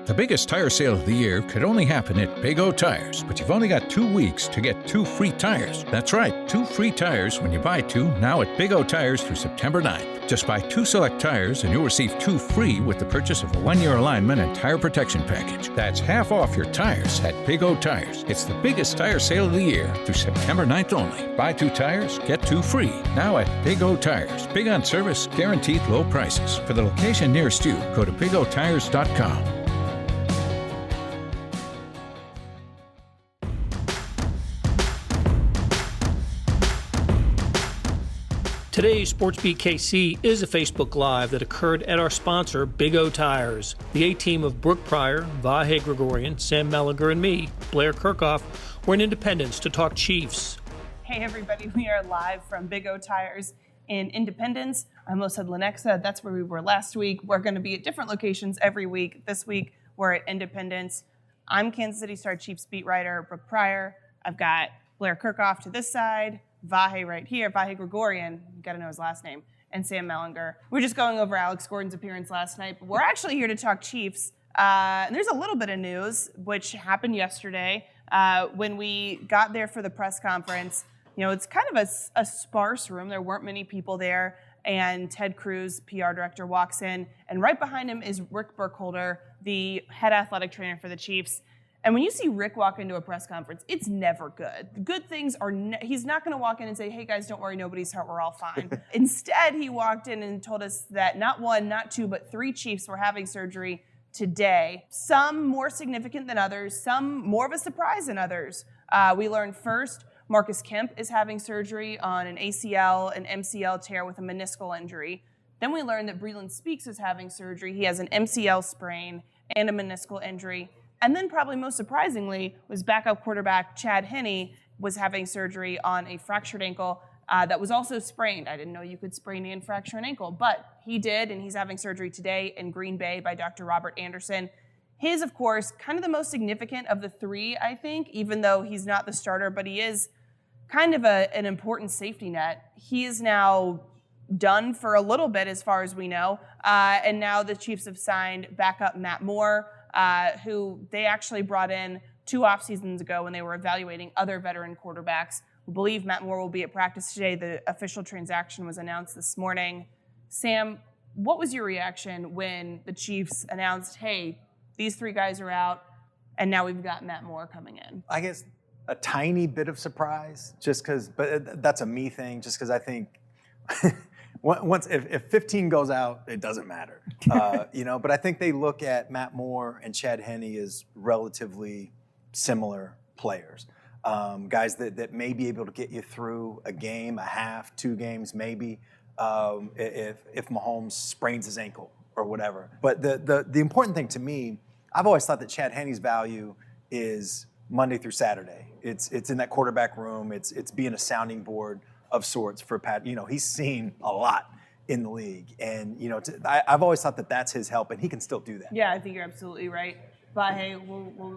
The biggest tire sale of the year could only happen at Big O Tires, but you've only got 2 weeks to get 2 free tires. That's right, 2 free tires when you buy 2 now at Big O Tires through September 9th. Just buy 2 select tires and you'll receive 2 free with the purchase of a 1-year alignment and tire protection package. That's half off your tires at Big O Tires. It's the biggest tire sale of the year through September 9th only. Buy 2 tires, get 2 free. Now at Big O Tires. Big on service, guaranteed low prices. For the location nearest you, go to bigotires.com. Today's SportsBeat KC is a Facebook Live that occurred at our sponsor, Big O Tires. The A-Team of Brooke Pryor, Vahe Gregorian, Sam Mellinger, and me, Blair Kerkhoff, were in Independence to talk Chiefs. Hey everybody, we are live from Big O Tires in Independence. I almost said Lenexa, that's where we were last week. We're going to be at different locations every week. This week, we're at Independence. I'm Kansas City Star Chiefs beat writer Brooke Pryor. I've got Blair Kerkhoff to this side, Vahe right here, Vahe Gregorian, you gotta know his last name, and Sam Mellinger. We're just going over Alex Gordon's appearance last night, but we're actually here to talk Chiefs. And there's a little bit of news, which happened yesterday when we got there for the press conference. You know, it's kind of a sparse room. There weren't many people there, and Ted Cruz, PR director, walks in, and right behind him is Rick Burkholder, the head athletic trainer for the Chiefs. And when you see Rick walk into a press conference, it's never good. The good things are, he's not going to walk in and say, hey guys, don't worry, nobody's hurt, we're all fine. Instead, he walked in and told us that not 1, not 2, but 3 Chiefs were having surgery today. Some more significant than others, some more of a surprise than others. We learned first, Marcus Kemp is having surgery on an ACL and MCL tear with a meniscal injury. Then we learned that Breland Speaks is having surgery. He has an MCL sprain and a meniscal injury. And then probably most surprisingly was backup quarterback Chad Henne was having surgery on a fractured ankle that was also sprained. I didn't know you could sprain and fracture an ankle, but he did, and he's having surgery today in Green Bay by Dr. Robert Anderson. His, of course, kind of the most significant of the 3, I think, even though he's not the starter, but he is kind of an important safety net. He is now done for a little bit as far as we know, and now the Chiefs have signed backup Matt Moore, who they actually brought in 2 off seasons ago when they were evaluating other veteran quarterbacks. We believe Matt Moore will be at practice today. The official transaction was announced this morning. Sam, what was your reaction when the Chiefs announced, hey, these 3 guys are out, and now we've got Matt Moore coming in? I guess a tiny bit of surprise, just because, but that's a me thing, just because I think if 15 goes out, it doesn't matter, But I think they look at Matt Moore and Chad Henne as relatively similar players, guys that may be able to get you through a game, a half, 2 games, maybe if Mahomes sprains his ankle or whatever. But the important thing to me, I've always thought that Chad Henne's value is Monday through Saturday. It's in that quarterback room. It's being a sounding board of sorts for Pat. He's seen a lot in the league, and I've always thought that that's his help, and he can still do that. Yeah, I think you're absolutely right. Vahe,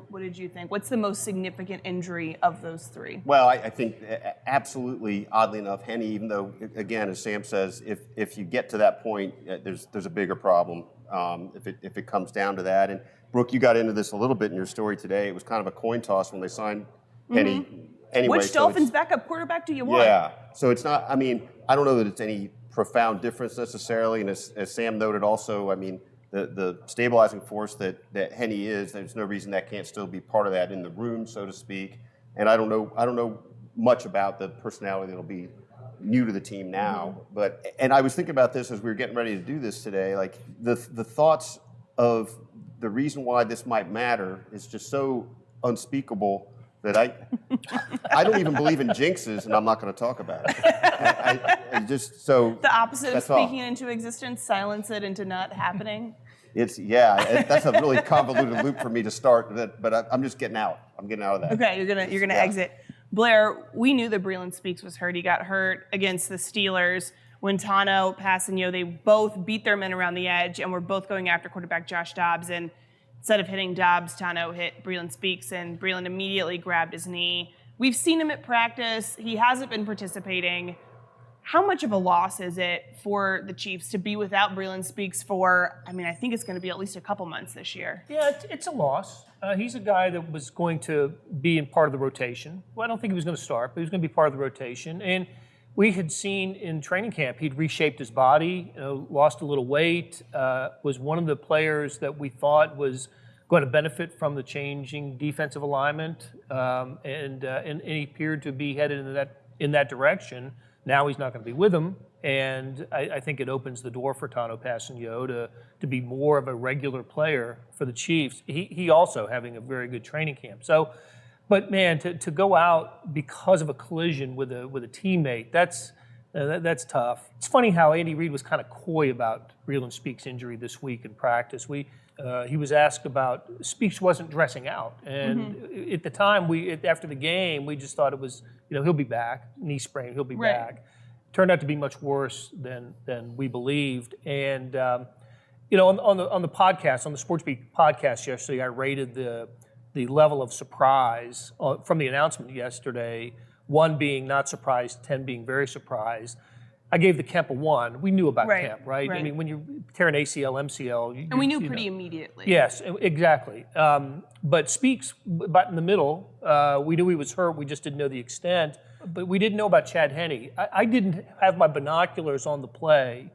what did you think? What's the most significant injury of those 3? Well, I think absolutely, oddly enough, Henne, even though, again, as Sam says, if you get to that point, there's a bigger problem if it comes down to that. And Brooke, you got into this a little bit in your story today. It was kind of a coin toss when they signed Henne. Anyway, which Dolphins backup quarterback do you want? Yeah, so it's not, I don't know that it's any profound difference necessarily, and as Sam noted also, the stabilizing force that Henne is, there's no reason that can't still be part of that in the room, so to speak, and I don't know much about the personality that'll be new to the team now, and I was thinking about this as we were getting ready to do this today, like the thoughts of the reason why this might matter is just so unspeakable that I don't even believe in jinxes, and I'm not going to talk about it. I just so the opposite of speaking all. Into existence, silence it into not happening. That's a really convoluted loop for me to start, but I'm just getting out. I'm getting out of that. Okay, you're gonna exit. Blair, we knew that Breland Speaks was hurt. He got hurt against the Steelers when Tano, Passanio, they both beat their men around the edge and were both going after quarterback Josh Dobbs. And instead of hitting Dobbs, Tano hit Breland Speaks, and Breland immediately grabbed his knee. We've seen him at practice. He hasn't been participating. How much of a loss is it for the Chiefs to be without Breland Speaks for, I think it's going to be at least a couple months this year. Yeah, it's a loss. He's a guy that was going to be in part of the rotation. Well, I don't think he was going to start, but he was going to be part of the rotation. And we had seen in training camp, he'd reshaped his body, lost a little weight, was one of the players that we thought was going to benefit from the changing defensive alignment, and he appeared to be headed in that direction. Now he's not going to be with them, and I think it opens the door for Tano Passanio to be more of a regular player for the Chiefs. He also having a very good training camp. So, but man, to go out because of a collision with a teammate, that's tough. It's funny how Andy Reid was kind of coy about Breland Speaks' injury this week in practice. He was asked about Speaks wasn't dressing out, and at the time after the game we just thought it was he'll be back, knee sprain, he'll be back. Turned out to be much worse than we believed. And on the podcast, on the Sports Beat podcast yesterday, I rated the level of surprise from the announcement yesterday. 1 being not surprised, 10 being very surprised. I gave the Kemp a 1. We knew about Kemp, right? I mean, when you tear an ACL, MCL, and we knew pretty immediately. Yes, exactly. But Speaks, about in the middle, we knew he was hurt. We just didn't know the extent. But we didn't know about Chad Henne. I didn't have my binoculars on the play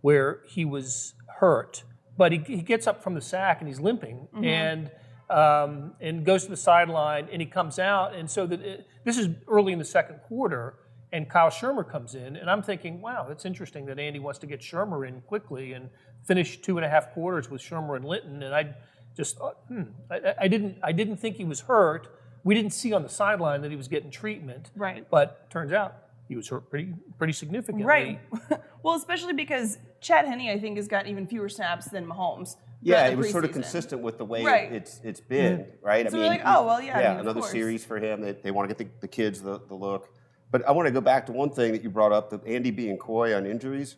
where he was hurt, but he gets up from the sack and he's limping and goes to the sideline and he comes out. And so this is early in the second quarter. And Kyle Shermer comes in, and I'm thinking, wow, that's interesting that Andy wants to get Shermer in quickly and finish 2.5 quarters with Shermer and Linton. And I just thought, I didn't think he was hurt. We didn't see on the sideline that he was getting treatment. Right. But turns out he was hurt pretty significantly. Right. Well, especially because Chad Henne, I think, has got even fewer snaps than Mahomes. Yeah, it was sort of consistent with the way it's been, right? So we're like, oh, well, yeah. Another series for him. They want to get the kids the look. But I want to go back to one thing that you brought up, the Andy being coy on injuries.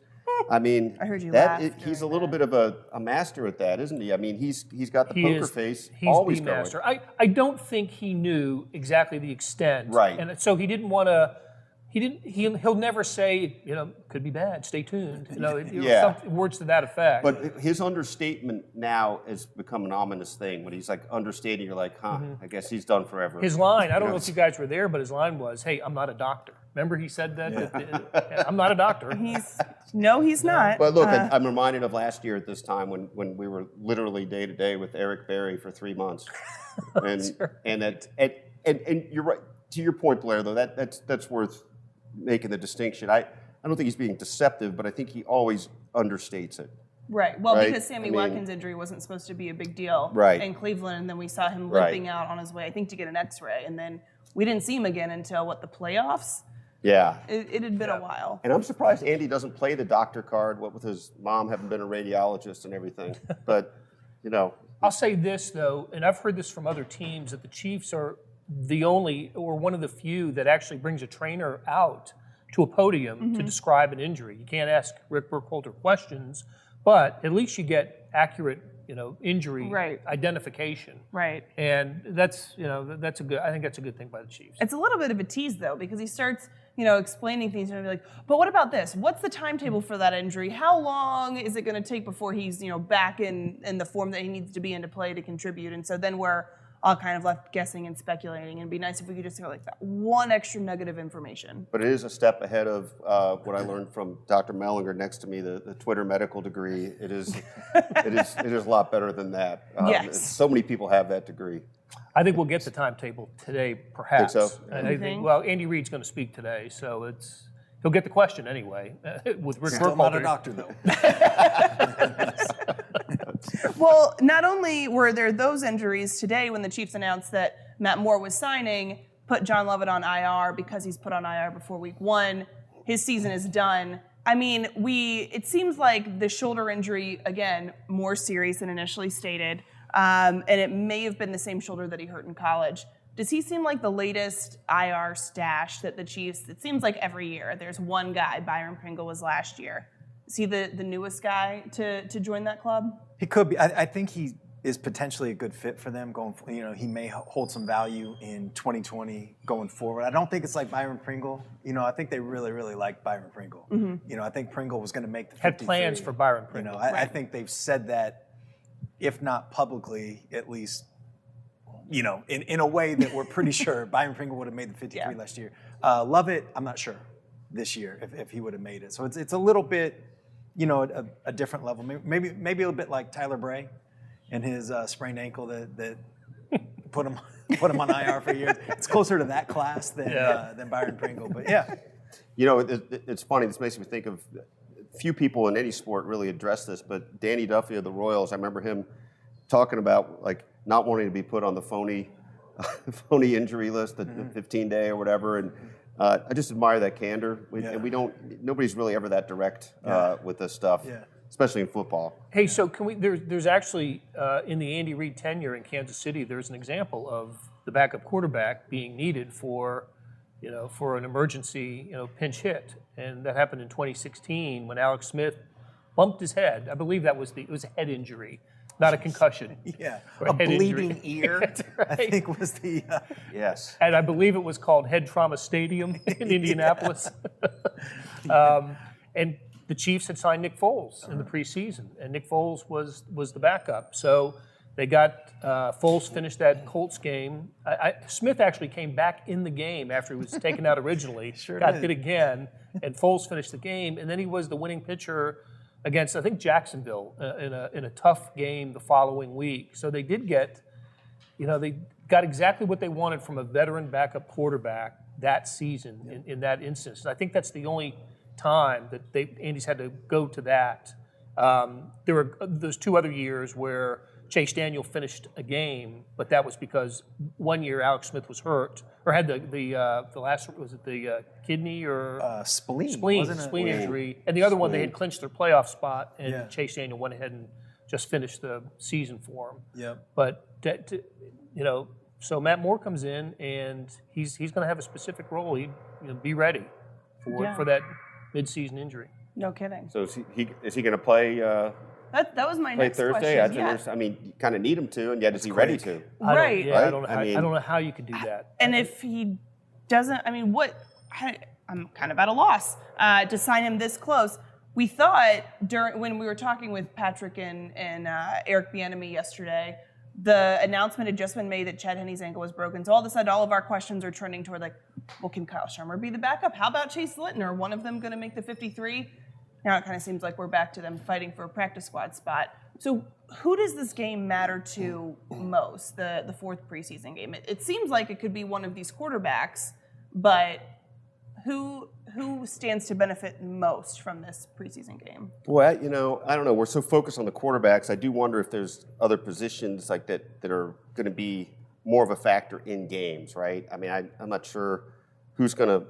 I mean, I heard you laugh he's a little bit of a master at that, isn't he? I mean, he's got the poker face. He's always the going. master. I don't think he knew exactly the extent. Right. And so he didn't want to. He'll never say, could be bad. Stay tuned. Words to that effect. But his understatement now has become an ominous thing. When he's like understating, you're like, I guess he's done forever. His line, I don't know if you guys were there, but his line was, "Hey, I'm not a doctor." Remember he said that? I'm not a doctor. He's not. But look, I'm reminded of last year at this time when we were literally day to day with Eric Berry for 3 months, and you're right. To your point, Blair, though, that's worth making the distinction. I don't think he's being deceptive, but I think he always understates it. Right. Well, because Sammy Watkins' injury wasn't supposed to be a big deal in Cleveland, and then we saw him limping out on his way, I think, to get an X-ray, and then we didn't see him again until, the playoffs? Yeah. It had been a while. And I'm surprised Andy doesn't play the doctor card, what with his mom having been a radiologist and everything. But, I'll say this, though, and I've heard this from other teams, that the Chiefs are the only or one of the few that actually brings a trainer out to a podium to describe an injury. You can't ask Rick Burkholder questions, but at least you get accurate, injury identification. Right. And that's a good. I think that's a good thing by the Chiefs. It's a little bit of a tease though, because he starts, explaining things and be like, but what about this? What's the timetable for that injury? How long is it going to take before he's, back in the form that he needs to be in to play to contribute? And so then we're all kind of left guessing and speculating. And it'd be nice if we could just go like that one extra nugget of information. But it is a step ahead of what I learned from Dr. Mellinger next to me, the Twitter medical degree. It is a lot better than that. Yes. So many people have that degree. I think we'll get the timetable today, perhaps. Think so? I think, well, Andy Reid's going to speak today, so he'll get the question anyway with Rick Still Burkholder. not a doctor, though. Well, not only were there those injuries today when the Chiefs announced that Matt Moore was signing, put John Lovett on IR because he's put on IR before week 1. His season is done. I mean, it seems like the shoulder injury, again, more serious than initially stated, and it may have been the same shoulder that he hurt in college. Does he seem like the latest IR stash that the Chiefs, it seems like every year there's one guy, Byron Pringle was last year. Is he the newest guy to join that club? He could be. I think he is potentially a good fit for them going. He may hold some value in 2020 going forward. I don't think it's like Byron Pringle. I think they really, really like Byron Pringle. I think Pringle was going to make the 53. Had plans for Byron Pringle. I think they've said that, if not publicly, at least, in a way that we're pretty sure Byron Pringle would have made the 53 last year. Lovett, I'm not sure this year if he would have made it. So it's a little bit, a different level. Maybe a little bit like Tyler Bray and his sprained ankle that put him on IR for years. It's closer to that class than Byron Pringle. But yeah. It's funny. This makes me think of few people in any sport really address this, but Danny Duffy of the Royals, I remember him talking about like not wanting to be put on the phony injury list, the 15-day or whatever. And I just admire that candor. And nobody's really ever that direct with this stuff, especially in football. Hey, so can we? There's actually in the Andy Reid tenure in Kansas City, there's an example of the backup quarterback being needed for an emergency, pinch hit, and that happened in 2016 when Alex Smith bumped his head. I believe it was a head injury, not a concussion. Yeah, a bleeding ear. Right. I think was the yes. And I believe it was called Head Trauma Stadium in Indianapolis. And the Chiefs had signed Nick Foles in the preseason, and Nick Foles was the backup. So they got Foles finished that Colts game. Smith actually came back in the game after he was taken out originally. Got hit again, and Foles finished the game. And then he was the winning pitcher against, I think, Jacksonville in a tough game the following week. So they did get, they got exactly what they wanted from a veteran backup quarterback that season in that instance. And I think that's the only time that Andy's had to go to that. There were those 2 other years where Chase Daniel finished a game, but that was because one year Alex Smith was hurt or had the last, was it the kidney or spleen injury, and the other one they had clinched their playoff spot, and Chase Daniel went ahead and just finished the season for him. Yeah. But so Matt Moore comes in and he's going to have a specific role. Be ready for that midseason injury. No kidding. So is he going to play? That was my next Thursday? question. I mean, you kind of need him to, and yet is he ready to? Right. I don't know how you could do that. And if he doesn't, I'm kind of at a loss to sign him this close. We thought when we were talking with Patrick and Eric Bieniemy yesterday, the announcement had just been made that Chad Henne's ankle was broken. So all of a sudden, all of our questions are turning toward well, can Kyle Shermer be the backup? How about Chase Litton? Are one of them going to make the 53? Now it kind of seems like we're back to them fighting for a practice squad spot. So who does this game matter to most, the 4th preseason game? It seems like it could be one of these quarterbacks, but who stands to benefit most from this preseason game? Well, I don't know. We're so focused on the quarterbacks. I do wonder if there's other positions like that are going to be more of a factor in games, right? I mean, I'm not sure who's going to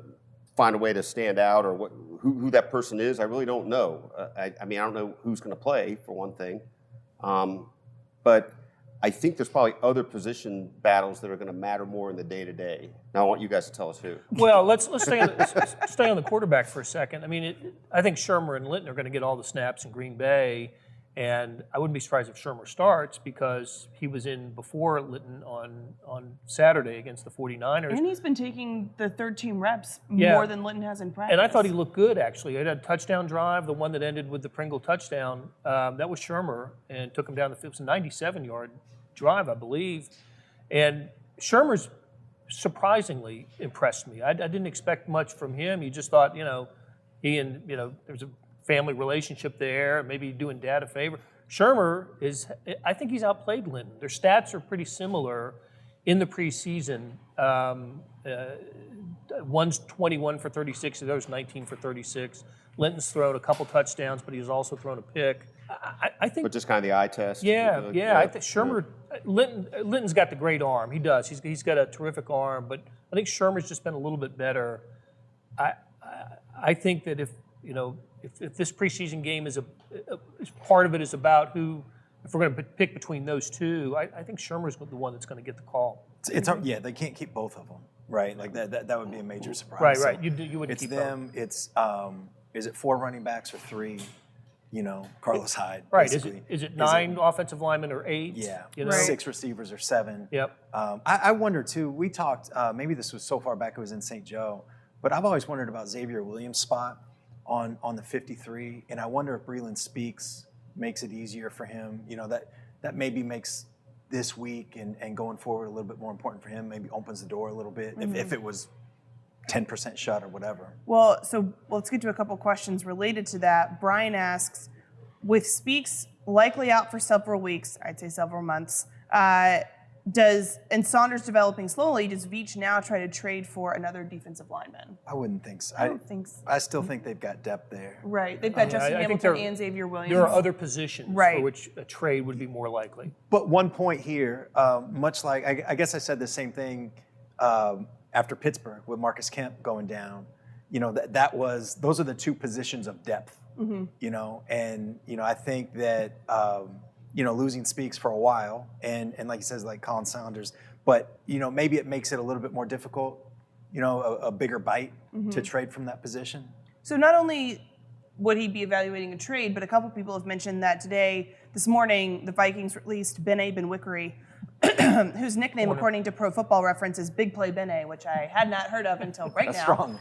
find a way to stand out or who that person is. I really don't know. I don't know who's going to play, for one thing. But I think there's probably other position battles that are going to matter more in the day-to-day. Now I want you guys to tell us who. Well, let's stay on the quarterback for a second. I mean, I think Shermer and Linton are going to get all the snaps in Green Bay, and I wouldn't be surprised if Shermer starts because he was in before Linton on Saturday against the 49ers. And he's been taking the third-team reps more than Linton has in practice. And I thought he looked good, actually. He had a touchdown drive, the one that ended with the Pringle touchdown. That was Shermer, and took him down the field. It was a 97-yard drive, I believe. And Shermer's surprisingly impressed me. I didn't expect much from him. You just thought, he and, there's a family relationship there, maybe doing Dad a favor. Shermer I think he's outplayed Linton. Their stats are pretty similar in the preseason. One's 21 for 36, the other's 19 for 36. Linton's thrown a couple touchdowns, but he's also thrown a pick. I think, but just kind of the eye test. Yeah. I think Shermer, Linton's got the great arm. He does. He's got a terrific arm, but I think Shermer's just been a little bit better. I think that if this preseason game is part of it is about if we're going to pick between those two, I think Shermer's the one that's going to get the call. They can't keep both of them, right? Like that would be a major surprise. Right. You wouldn't keep them. It's is it 4 running backs or 3? Carlos Hyde. Right. Basically. Is it 9 offensive linemen or 8? Yeah. Right. 6 receivers or 7. Yep. I wonder too. We talked. Maybe this was so far back it was in St. Joe, but I've always wondered about Xavier Williams' spot on the 53, and I wonder if Breland Speaks makes it easier for him. That maybe makes this week and going forward a little bit more important for him. Maybe opens the door a little bit if it was 10% shut or whatever. Well, so let's get to a couple questions related to that. Brian asks, with Speaks likely out for several weeks, I'd say several months, and Saunders developing slowly, does Veach now try to trade for another defensive lineman? I wouldn't think so. I don't think so. I still think they've got depth there. Right. They've got Justin I think Hamilton and Xavier Williams. There are other positions Right. for which a trade would be more likely. But one point here, much like I guess I said the same thing after Pittsburgh with Marcus Kemp going down. Those are the 2 positions of depth. And I think that losing Speaks for a while, and like he says, like Colin Saunders, but maybe it makes it a little bit more difficult, a bigger bite to trade from that position. So not only would he be evaluating a trade, but a couple people have mentioned that this morning, the Vikings released Bene Benwickery, whose nickname, according to Pro Football Reference, is Big Play Bene, which I had not heard of until right That's now. strong.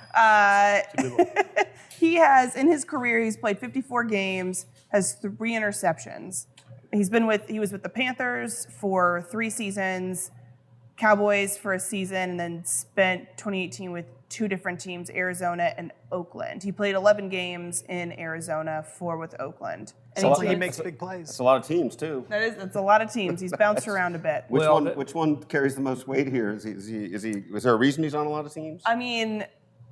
He has, in his career, he's played 54 games, has 3 interceptions. He was with the Panthers for 3 seasons, Cowboys for a season, and then spent 2018 with 2 different teams, Arizona and Oakland. He played 11 games in Arizona, 4 with Oakland. And So he makes big plays. That's a lot of teams too. that's a lot of teams. He's bounced around a bit. Which one carries the most weight here? Is there a reason he's on a lot of teams? I mean,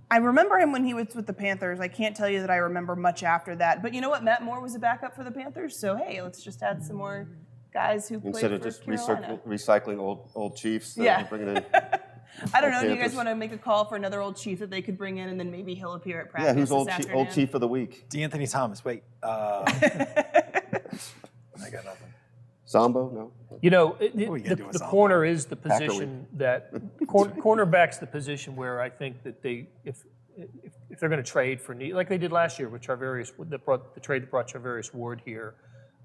I remember him when he was with the Panthers. I can't tell you that I remember much after that. But you know what? Matt Moore was a backup for the Panthers. So, hey, let's just add some more guys who played Instead of for just Carolina. recycling old Chiefs, Yeah. bringing in. I don't know. Do you Panthers. guys want to make a call for another old Chief that they could bring in, and then maybe he'll appear at practice Yeah, who's this afternoon? old Chief of the week? DeAnthony Thomas. Wait. I got nothing. Zombo? No. The corner is the position that cornerback's the position where I think that if they're going to trade for need, like they did last year with Charvarius, the trade that brought Charvarius Ward here,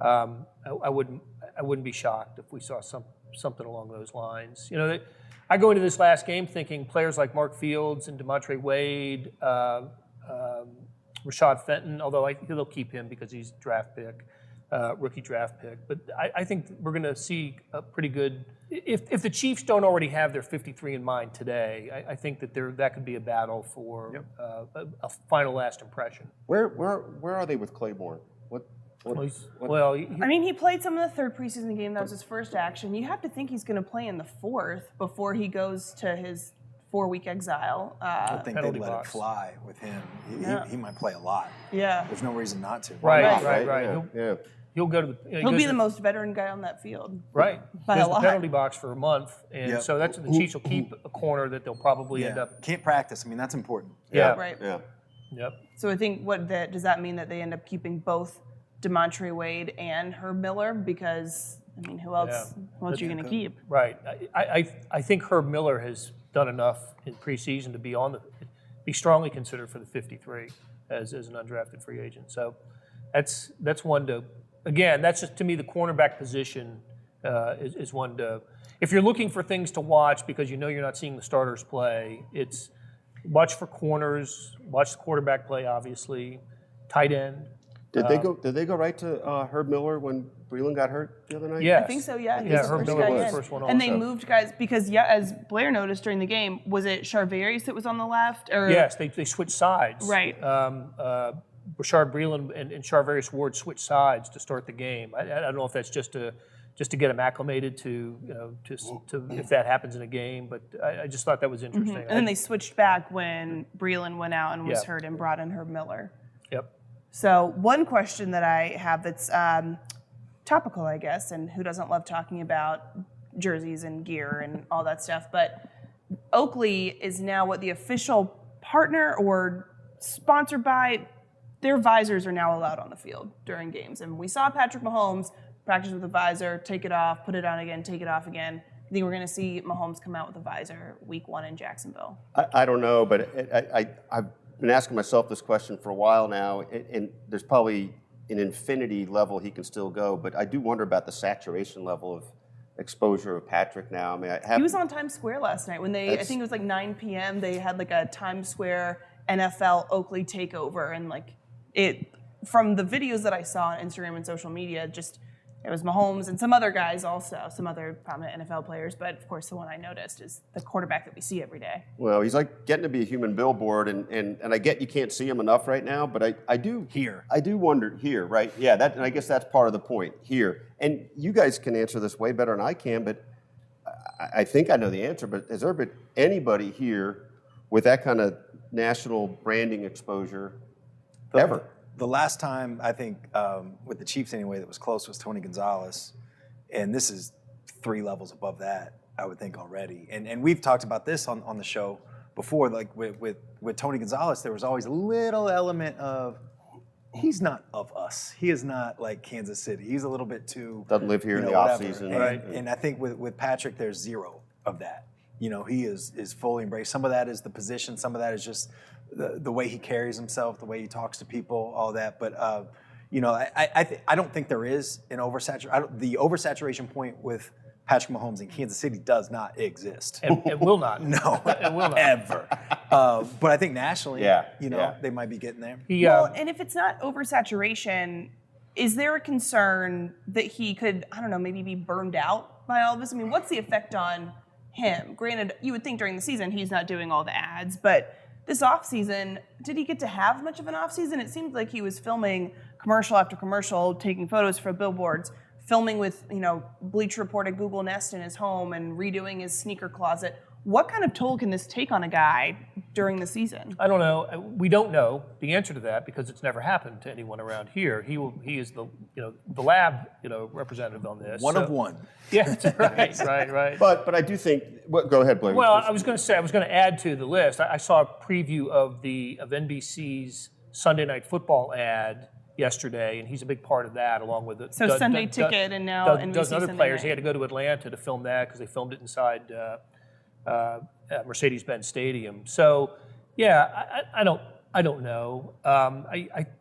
I wouldn't be shocked if we saw something along those lines. I go into this last game thinking players like Mark Fields and DeMontre Wade, Rashad Fenton, although they'll keep him because he's rookie draft pick. But I think we're going to see a pretty good. If the Chiefs don't already have their 53 in mind today, I think that could be a battle for a final last impression. Where are they with Claiborne? He played some of the 3rd preseason game. That was his first action. You have to think he's going to play in the 4th before he goes to his 4-week exile. I think they'd penalty let box. it fly with him. Yeah. He might play a lot. Yeah. There's no reason not to. Right. Yeah. He'll go to the. He'll be the most veteran guy on that field. Right. By Goes a to lot. the penalty box for a month, and so that's the Chiefs will keep a corner that they'll probably end up. Can't practice. I mean, that's important. Yeah. Right. Yeah. Yep. So I think does that mean that they end up keeping both DeMontre Wade and Herb Miller? Because who else? Who else are you going to keep? Right. I think Herb Miller has done enough in preseason to be strongly considered for the 53 as an undrafted free agent. So that's one to. Again, that's just to me the cornerback position is one to. If you're looking for things to watch because you're not seeing the starters play, it's watch for corners, watch the quarterback play, obviously, tight end. Did they go right to Herb Miller when Breland got hurt the other night? Yes. I think so, yeah. He Yeah, was the Herb first Miller guy was in. the first one And they also. moved guys because, as Blair noticed during the game, was it Charvarius that was on the left? Or Yes, they switched sides. Right. Rashard Breeland and Charvarius Ward switched sides to start the game. I don't know if that's just to get them acclimated to if that happens in a game, but I just thought that was interesting. And then they switched back when Breeland went out and was Yeah. hurt and brought in Herb Miller. Yep. So one question that I have that's topical, I guess, and who doesn't love talking about jerseys and gear and all that stuff, but Oakley is now the official partner or sponsored by. Their visors are now allowed on the field during games. And we saw Patrick Mahomes practice with a visor, take it off, put it on again, take it off again. I think we're going to see Mahomes come out with a visor week 1 in Jacksonville. I don't know, but I've been asking myself this question for a while now, and there's probably an infinity level he can still go, but I do wonder about the saturation level of exposure of Patrick now. I mean, he was on Times Square last night when I think it was like 9 p.m. They had like a Times Square NFL Oakley takeover, and like from the videos that I saw on Instagram and social media, just it was Mahomes and some other guys also, some other prominent NFL players, but of course the one I noticed is the quarterback that we see every day. Well, he's like getting to be a human billboard, and I get you can't see him enough right now, but I do wonder here, right? Yeah, and I guess that's part of the point here. And you guys can answer this way better than I can, but I think I know the answer, but has there been anybody here with that kind of national branding exposure ever? The last time, I think, with the Chiefs anyway, that was close was Tony Gonzalez. And this is 3 levels above that, I would think, already. And we've talked about this on the show before. Like with Tony Gonzalez, there was always a little element of, he's not of us. He is not like Kansas City. He's a little bit too... Doesn't live here in the offseason. Right. And I think with Patrick, there's 0 of that. He is fully embraced. Some of that is the position. Some of that is just the way he carries himself, the way he talks to people, all that. But I don't think there is an oversaturation. The oversaturation point with Patrick Mahomes in Kansas City does not exist. It will not. No, it will not. Ever. But I think nationally, they might be getting there. Well, and if it's not oversaturation, is there a concern that he could, I don't know, maybe be burned out by all of this? I mean, what's the effect on him? Granted, you would think during the season he's not doing all the ads, but this offseason, did he get to have much of an offseason? It seemed like he was filming commercial after commercial, taking photos for billboards, filming with, Bleacher Report at Google Nest in his home and redoing his sneaker closet. What kind of toll can this take on a guy during the season? I don't know. We don't know the answer to that because it's never happened to anyone around here. He is the lab representative on this. One of one. Yeah, right. But I do think. Go ahead, Blair. Well, I was going to add to the list. I saw a preview of NBC's Sunday Night Football ad yesterday, and he's a big part of that, along with it. So Sunday Ticket and now NBC dozen other Sunday players. Night. He had to go to Atlanta to film that because they filmed it inside at Mercedes-Benz Stadium. So, yeah, I don't know.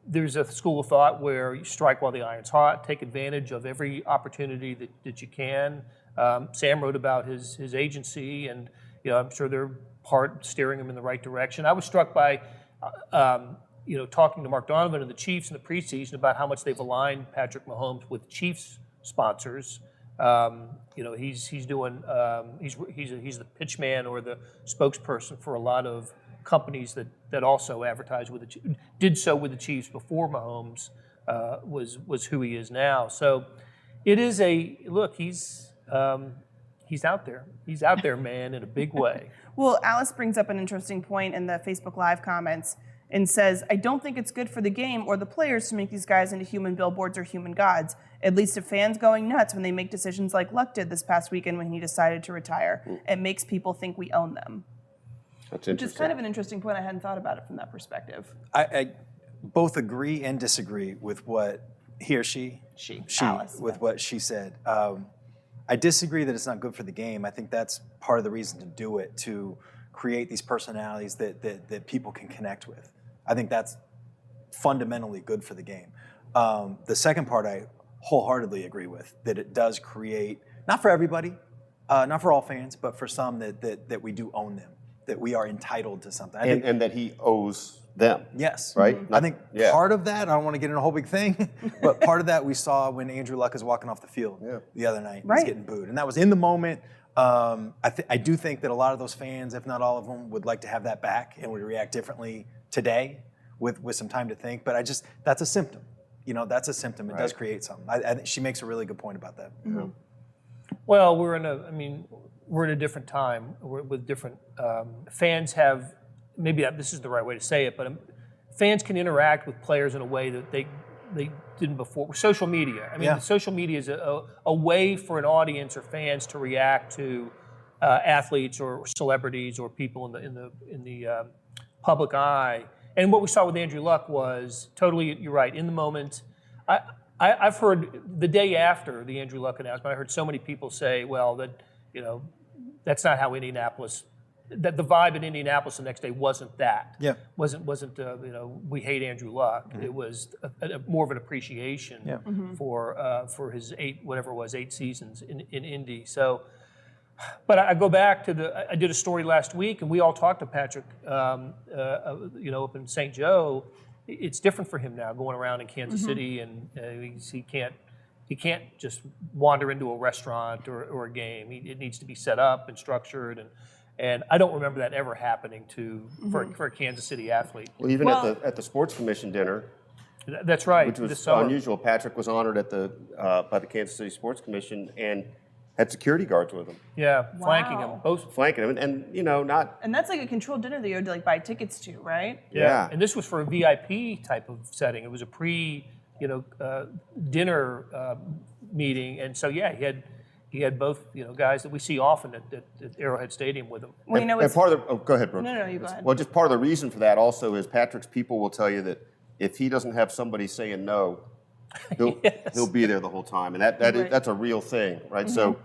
There's a school of thought where you strike while the iron's hot, take advantage of every opportunity that you can. Sam wrote about his agency, and I'm sure they're steering him in the right direction. I was struck by talking to Mark Donovan and the Chiefs in the preseason about how much they've aligned Patrick Mahomes with Chiefs sponsors. He's doing he's the pitch man or the spokesperson for a lot of companies that also advertise with did so with the Chiefs before Mahomes was who he is now. So it is he's out there. He's out there, man, in a big way. Well, Alice brings up an interesting point in the Facebook Live comments and says, I don't think it's good for the game or the players to make these guys into human billboards or human gods. It leads to fans going nuts when they make decisions like Luck did this past weekend when he decided to retire. It makes people think we own them. That's interesting. Which is kind of an interesting point. I hadn't thought about it from that perspective. I both agree and disagree with what he or she Alice, with what she said. I disagree that it's not good for the game. I think that's part of the reason to do it, to create these personalities that people can connect with. I think that's fundamentally good for the game. The second part I wholeheartedly agree with, that it does create, not for everybody, not for all fans, but for some that we do own them, that we are entitled to something. And that he owes them. Yes. Right? Mm-hmm. I think part of that, I don't want to get in a whole big thing, but part of that we saw when Andrew Luck is walking off the field the other night. Right. He's getting booed. And that was in the moment. I do think that a lot of those fans, if not all of them, would like to have that back and would react differently today with some time to think. But that's a symptom. That's a symptom. It does create something. I think she makes a really good point about that. Mm-hmm. Well, we're in a different time with different fans have, maybe this is the right way to say it, but fans can interact with players in a way that they didn't before. Social media. Social media is a way for an audience or fans to react to athletes or celebrities or people in the public eye. And what we saw with Andrew Luck was totally, you're right, in the moment. I've heard the day after the Andrew Luck announcement, I heard so many people say, well, that's not how Indianapolis that the vibe in Indianapolis the next day wasn't that. Yeah. Wasn't we hate Andrew Luck. It was more of an appreciation for his 8 seasons in Indy. So, but I go back to I did a story last week, and we all talked to Patrick, up in St. Joe. It's different for him now, going around in Kansas City, and he can't just wander into a restaurant or a game. It needs to be set up and structured, and I don't remember that ever happening for a Kansas City athlete. Well, even at the sports commission dinner, that's right, which was unusual. Patrick was honored by the Kansas City Sports Commission and had security guards with him. Yeah, flanking Wow. him, both Flanking him, and not. And that's like a controlled dinner that you had to like buy tickets to, right? Yeah. And this was for a VIP type of setting. It was a dinner meeting, and so he had both guys that we see often at Arrowhead Stadium with him. Well, And part of the go ahead, Brooke. No, you go ahead. Well, just part of the reason for that also is Patrick's people will tell you that if he doesn't have somebody saying no, he'll be there the whole time, and that's a real thing, right? So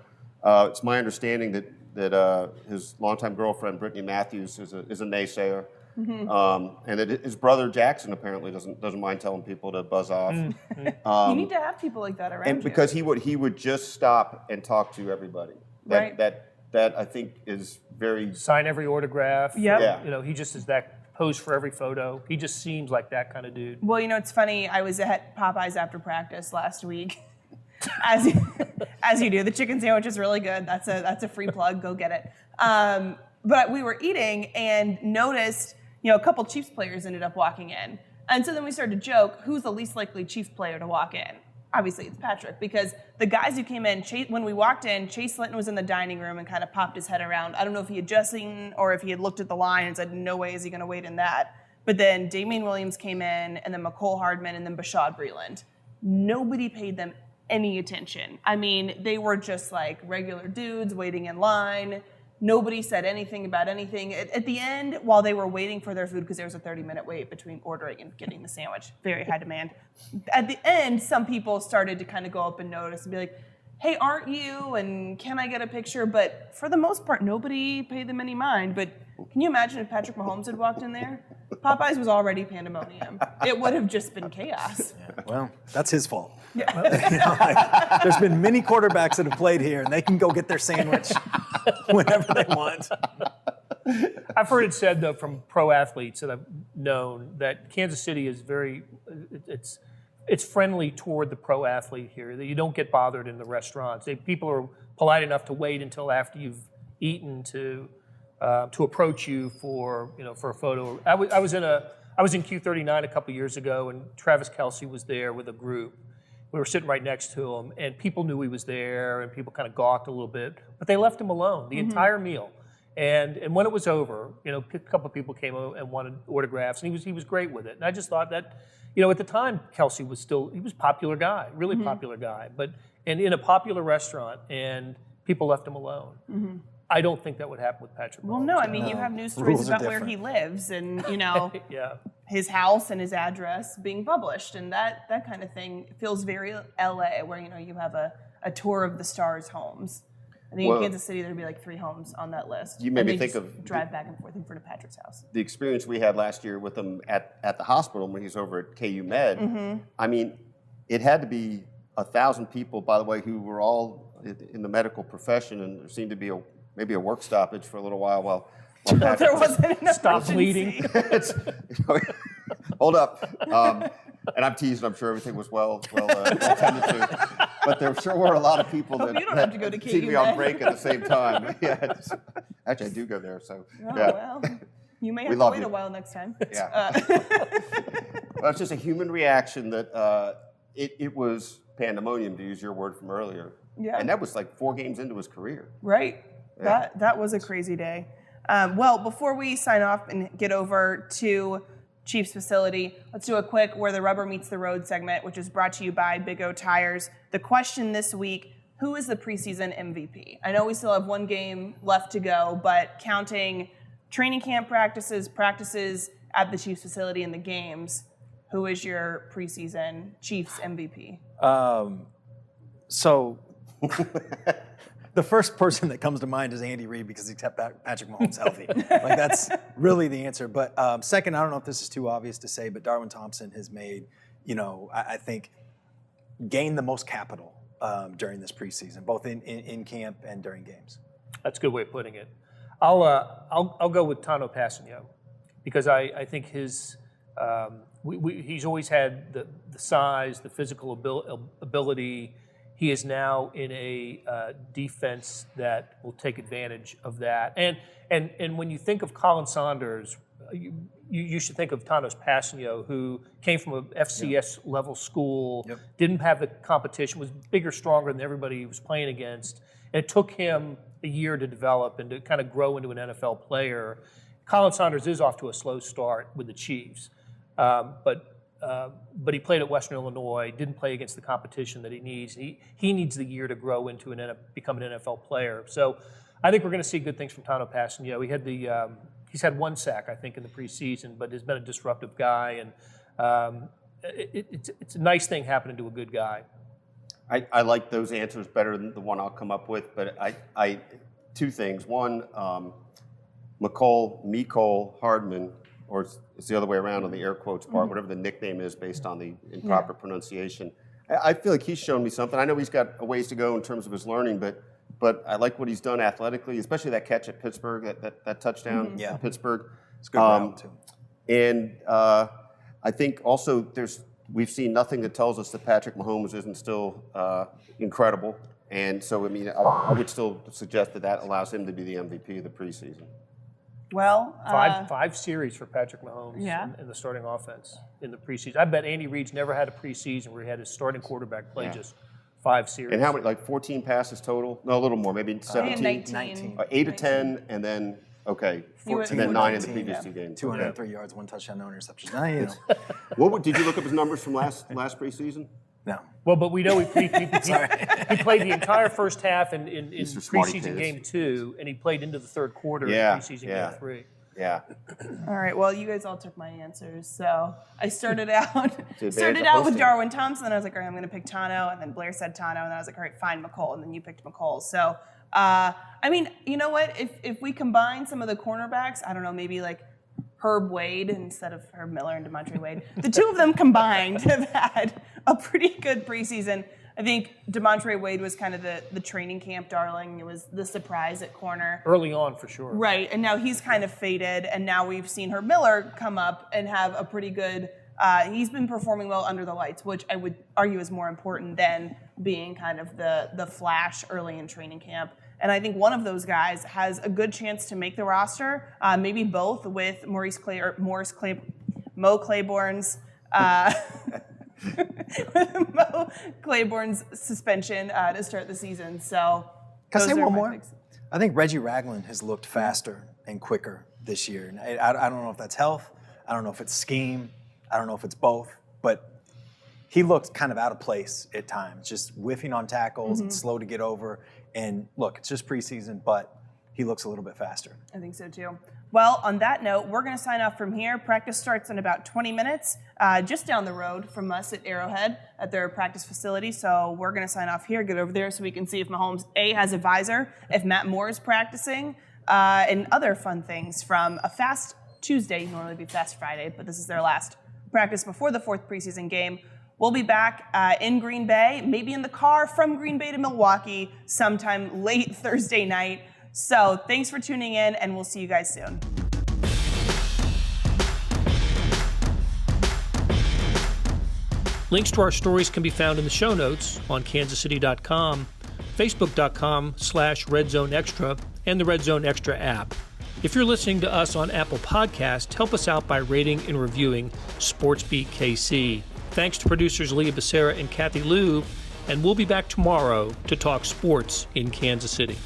it's my understanding that his longtime girlfriend Brittany Matthews is a naysayer, and that his brother Jackson apparently doesn't mind telling people to buzz off. You need to have people like that around And you. because he would just stop and talk to everybody. Right. That I think is very. Sign every autograph. Yep. Yeah. He just is that pose for every photo. He just seems like that kind of dude. Well, it's funny. I was at Popeyes after practice last week, as you do. The chicken sandwich is really good. That's a free plug. Go get it. But we were eating and noticed, a couple Chiefs players ended up walking in, and so then we started to joke, who's the least likely Chiefs player to walk in? Obviously, it's Patrick, because the guys who came in, when we walked in, Chase Linton was in the dining room and kind of popped his head around. I don't know if he had just seen or if he had looked at the line and said, no way is he going to wait in that. But then Damian Williams came in, and then McCole Hardman, and then Bashad Breeland. Nobody paid them any attention. I mean, they were just like regular dudes waiting in line. Nobody said anything about anything. At the end, while they were waiting for their food, because there was a 30-minute wait between ordering and getting the sandwich, very high demand. At the end, some people started to kind of go up and notice and be like, hey, aren't you? And can I get a picture? But for the most part, nobody paid them any mind. But can you imagine if Patrick Mahomes had walked in there? Popeyes was already pandemonium. It would have just been chaos. Yeah, well, that's his fault. Yeah. There's been many quarterbacks that have played here, and they can go get their sandwich whenever they want. I've heard it said, though, from pro athletes that I've known that Kansas City is it's friendly toward the pro athlete here. That you don't get bothered in the restaurants. People are polite enough to wait until after you've eaten to approach you for a photo. I was in Q39 a couple years ago, and Travis Kelce was there with a group. We were sitting right next to him, and people knew he was there, and people kind of gawked a little bit, but they left him alone the entire meal. And when it was over, a couple of people came over and wanted autographs, and he was great with it. And I just thought that, at the time, Kelce was he was a popular guy, really popular guy, but in a popular restaurant, and people left him alone. I don't think that would happen with Patrick Mahomes. Well, no, I mean, you have news stories about where he lives and, his house and his address being published, and that kind of thing feels very LA, where, you have a tour of the stars' homes. I think in Kansas City, there'd be like 3 homes on that list. You made me think of drive back and forth in front of Patrick's house. The experience we had last year with him at the hospital when he was over at KU Med. I mean, it had to be 1,000 people, by the way, who were all in the medical profession, and there seemed to be maybe a work stoppage for a little while Patrick there wasn't enough stop bleeding. Hold up. And I'm teasing. I'm sure everything was well attended to. But there sure were a lot of people that you don't have to go to KU seemed to be on Med. break at the same time. Actually, I do go there. So well, you may have to wait a while next time. Yeah. Well, it's just a human reaction that it was pandemonium, to use your word from earlier. Yeah. And that was like 4 games into his career. Right. Yeah. That was a crazy day. Well, before we sign off and get over to Chiefs facility, let's do a quick Where the Rubber Meets the Road segment, which is brought to you by Big O Tires. The question this week, who is the preseason MVP? I know we still have 1 game left to go, but counting training camp practices at the Chiefs facility, and the games, who is your preseason Chiefs MVP? So the first person that comes to mind is Andy Reid because he kept Patrick Mahomes healthy. Like that's really the answer. But second, I don't know if this is too obvious to say, but Darwin Thompson has made, I think, gained the most capital during this preseason, both in camp and during games. That's a good way of putting it. I'll go with Tano Passanio because I think his he's always had the size, the physical ability. He is now in a defense that will take advantage of that. And when you think of Colin Saunders, you should think of Thanos Passanio, who came from a FCS level school, didn't have the competition, was bigger, stronger than everybody he was playing against. And it took him a year to develop and to kind of grow into an NFL player. Colin Saunders is off to a slow start with the Chiefs, but he played at Western Illinois, didn't play against the competition that he needs. He needs the year to grow into become an NFL player. So I think we're going to see good things from Tano Passanio. He's had one sack, I think, in the preseason, but has been a disruptive guy, and it's a nice thing happening to a good guy. I like those answers better than the one I'll come up with, but I two things. One, Mecole Hardman, or it's the other way around on the air quotes part, whatever the nickname is based on the improper pronunciation. I feel like he's shown me something. I know he's got a ways to go in terms of his learning, but I like what he's done athletically, especially that catch at Pittsburgh, that touchdown at Pittsburgh. It's a good route, too. And I think also we've seen nothing that tells us that Patrick Mahomes isn't still incredible. And so, I mean, I would still suggest that allows him to be the MVP of the preseason. Well, five series for Patrick Mahomes in the starting offense in the preseason. I bet Andy Reid's never had a preseason where he had his starting quarterback play just 5 series. And how many, like 14 passes total? No, a little more, maybe 17? 19. 8 to 10, and then, 14, and then 9 in the previous 2 games. 203 yards, 1 touchdown, no interceptions. Did you look up his numbers from last preseason? No. Well, but we know he played the entire first half in preseason game 2, and he played into the third quarter in preseason game 3. Yeah. All right. Well, you guys all took my answers. So I started out with Darwin Thompson. I was like, all right, I'm going to pick Tano. And then Blair said Tano. And then I was like, all right, fine, Mecole. And then you picked Mecole. So, I mean, you know what? If we combine some of the cornerbacks, I don't know, maybe like Herb Wade instead of Herb Miller and Demontre Wade, the two of them combined have had a pretty good preseason. I think Demontre Wade was kind of the training camp darling. It was the surprise at corner. Early on, for sure. Right, and now he's kind of faded, and now we've seen Herb Miller come up and have a pretty good, he's been performing well under the lights, which I would argue is more important than being kind of the flash early in training camp. And I think one of those guys has a good chance to make the roster, maybe both with Mo Claiborne's Mo Claiborne's suspension to start the season. So, can I say one more? I think Reggie Ragland has looked faster and quicker this year. And I don't know if that's health. I don't know if it's scheme. I don't know if it's both. But he looked kind of out of place at times, just whiffing on tackles and slow to get over. And look, it's just preseason, but he looks a little bit faster. I think so too. Well, on that note, we're going to sign off from here. Practice starts in about 20 minutes, just down the road from us at Arrowhead at their practice facility. So we're going to sign off here, get over there so we can see if Mahomes, has a visor, if Matt Moore is practicing, and other fun things from a fast Tuesday. Normally be fast Friday, but this is their last practice before the 4th preseason game. We'll be back in Green Bay, maybe in the car from Green Bay to Milwaukee sometime late Thursday night. So thanks for tuning in, and we'll see you guys soon. Links to our stories can be found in the show notes on kansascity.com, facebook.com/RedZoneExtra, and the Red Zone Extra app. If you're listening to us on Apple Podcasts, help us out by rating and reviewing SportsBeat KC. Thanks to producers Leah Becerra and Kathy Liu, and we'll be back tomorrow to talk sports in Kansas City.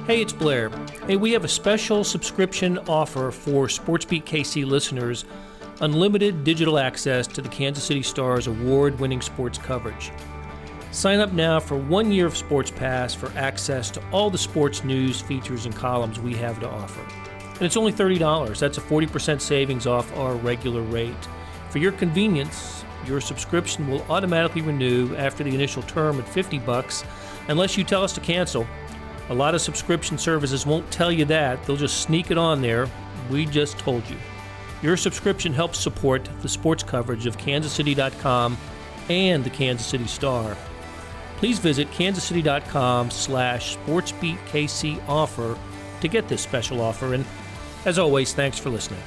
Hey, it's Blair. Hey, we have a special subscription offer for SportsBeat KC listeners, unlimited digital access to the Kansas City Star's award-winning sports coverage. Sign up now for 1 year of Sports Pass for access to all the sports news, features, and columns we have to offer. And it's only $30. That's a 40% savings off our regular rate. For your convenience, your subscription will automatically renew after the initial term at $50 unless you tell us to cancel. A lot of subscription services won't tell you that. They'll just sneak it on there. We just told you. Your subscription helps support the sports coverage of kansascity.com and the Kansas City Star. Please visit kansascity.com/sportsbeatkc offer to get this special offer. And as always, thanks for listening.